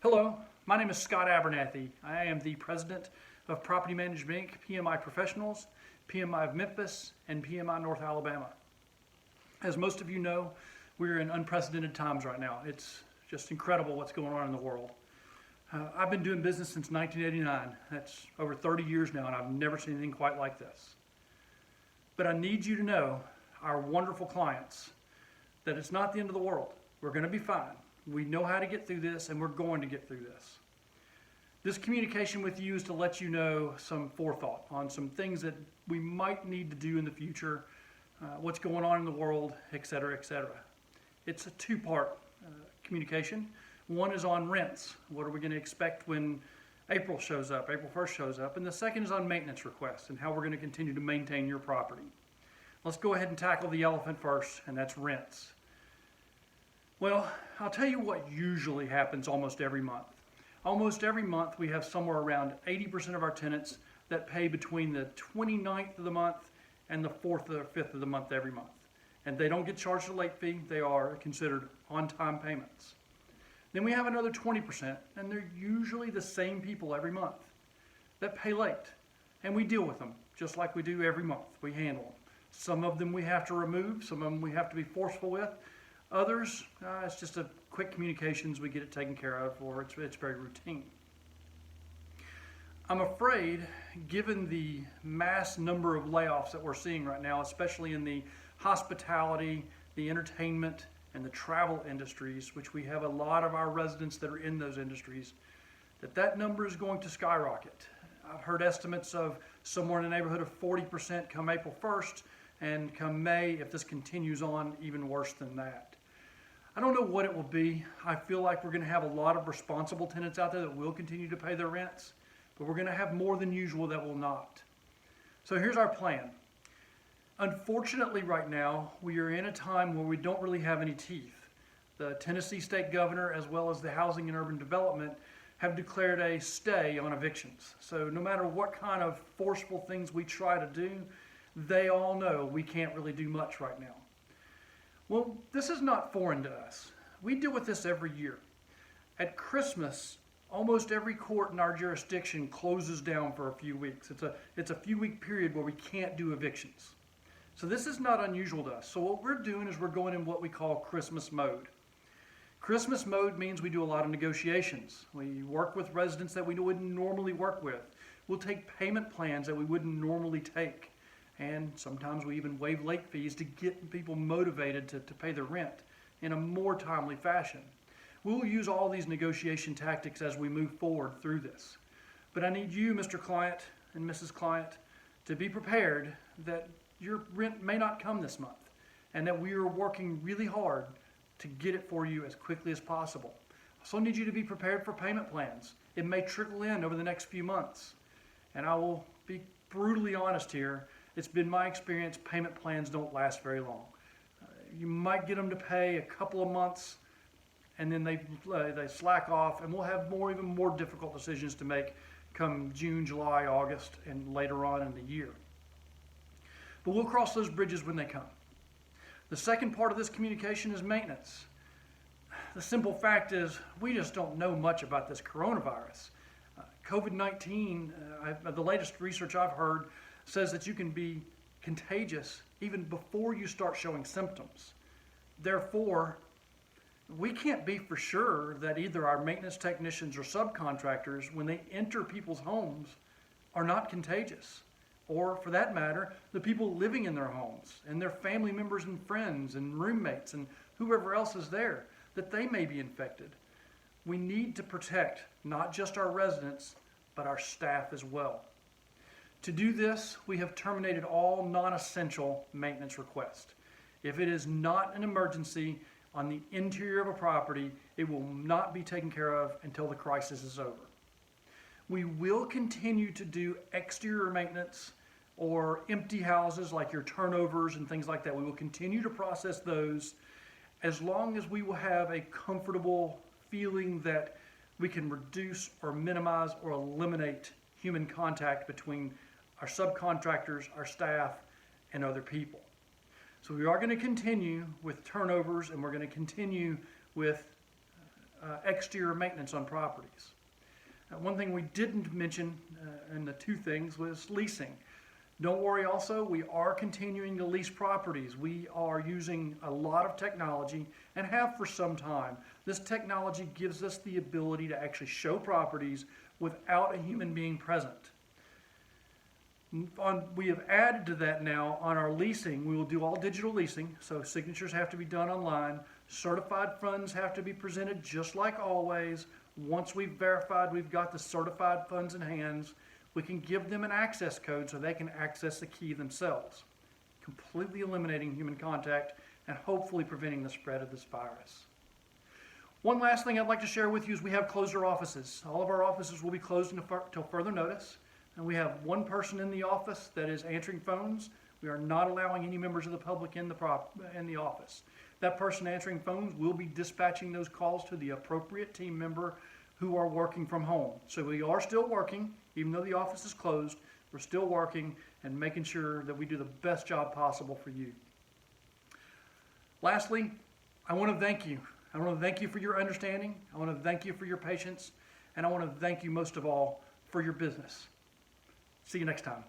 Hello, my name is Scott Abernathy. I am the president of Property Management Inc., PMI Professionals, PMI of Memphis, and PMI North Alabama. As most of you know, we're in unprecedented times right now. It's just incredible what's going on in the world. I've been doing business since 1989. That's over 30 years now, and I've never seen anything quite like this. But I need you to know, our wonderful clients, that it's not the end of the world. We're going to be fine. We know how to get through this, and we're going to get through this. This communication with you is to let you know some forethought on some things that we might need to do in the future, what's going on in the world, etc., etc. It's a two-part communication. One is on rents. What are we going to expect when April shows up, April 1st shows up? And the second is on maintenance requests and how we're going to continue to maintain your property. Let's go ahead and tackle the elephant first, and that's rents. Well, I'll tell you what usually happens almost every month. Almost every month we have somewhere around 80% of our tenants that pay between the 29th of the month and the 4th or 5th of the month every month. And they don't get charged a late fee. They are considered on-time payments. Then we have another 20%, and they're usually the same people every month that pay late. And we deal with them just like we do every month. We handle them. Some of them we have to remove, some of them we have to be forceful with. Others, it's just a quick communications, we get it taken care of, or it's very routine. I'm afraid, given the mass number of layoffs that we're seeing right now, especially in the hospitality, the entertainment, and the travel industries, which we have a lot of our residents that are in those industries, that number is going to skyrocket. I've heard estimates of somewhere in the neighborhood of 40% come April 1st, and come May, if this continues on, even worse than that. I don't know what it will be. I feel like we're going to have a lot of responsible tenants out there that will continue to pay their rents, but we're going to have more than usual that will not. So here's our plan. Unfortunately, right now, we are in a time where we don't really have any teeth. The Tennessee state governor, as well as the Housing and Urban Development, have declared a stay on evictions. So no matter what kind of forceful things we try to do, they all know we can't really do much right now. Well, this is not foreign to us. We deal with this every year. At Christmas, almost every court in our jurisdiction closes down for a few weeks. It's a few-week period where we can't do evictions. So this is not unusual to us. So what we're doing is we're going in what we call Christmas mode. Christmas mode means we do a lot of negotiations. We work with residents that we wouldn't normally work with. We'll take payment plans that we wouldn't normally take. And sometimes we even waive late fees to get people motivated to pay their rent in a more timely fashion. We'll use all these negotiation tactics as we move forward through this. But I need you, Mr. Client and Mrs. Client, to be prepared that your rent may not come this month and that we are working really hard to get it for you as quickly as possible. I also need you to be prepared for payment plans. It may trickle in over the next few months. And I will be brutally honest here. It's been my experience, payment plans don't last very long. You might get them to pay a couple of months, and then they slack off, and we'll have even more difficult decisions to make come June, July, August, and later on in the year. But we'll cross those bridges when they come. The second part of this communication is maintenance. The simple fact is we just don't know much about this coronavirus. COVID-19, the latest research I've heard, says that you can be contagious even before you start showing symptoms. Therefore, we can't be for sure that either our maintenance technicians or subcontractors, when they enter people's homes, are not contagious. Or for that matter, the people living in their homes and their family members and friends and roommates and whoever else is there, that they may be infected. We need to protect not just our residents, but our staff as well. To do this, we have terminated all non-essential maintenance requests. If it is not an emergency on the interior of a property, it will not be taken care of until the crisis is over. We will continue to do exterior maintenance or empty houses like your turnovers and things like that. We will continue to process those as long as we will have a comfortable feeling that we can reduce or minimize or eliminate human contact between our subcontractors, our staff, and other people. So we are going to continue with turnovers, and we're going to continue with exterior maintenance on properties. One thing we didn't mention in the two things was leasing. Don't worry also, we are continuing to lease properties. We are using a lot of technology and have for some time. This technology gives us the ability to actually show properties without a human being present. We have added to that now on our leasing. We will do all digital leasing, so signatures have to be done online. Certified funds have to be presented just like always. Once we've verified we've got the certified funds in hands, we can give them an access code so they can access the key themselves, completely eliminating human contact and hopefully preventing the spread of this virus. One last thing I'd like to share with you is we have closed our offices. All of our offices will be closed until further notice, and we have one person in the office that is answering phones. We are not allowing any members of the public in the office. That person answering phones will be dispatching those calls to the appropriate team member who are working from home. So we are still working, even though the office is closed. We're still working and making sure that we do the best job possible for you. Lastly, I want to thank you. I want to thank you for your understanding. I want to thank you for your patience. And I want to thank you most of all for your business. See you next time.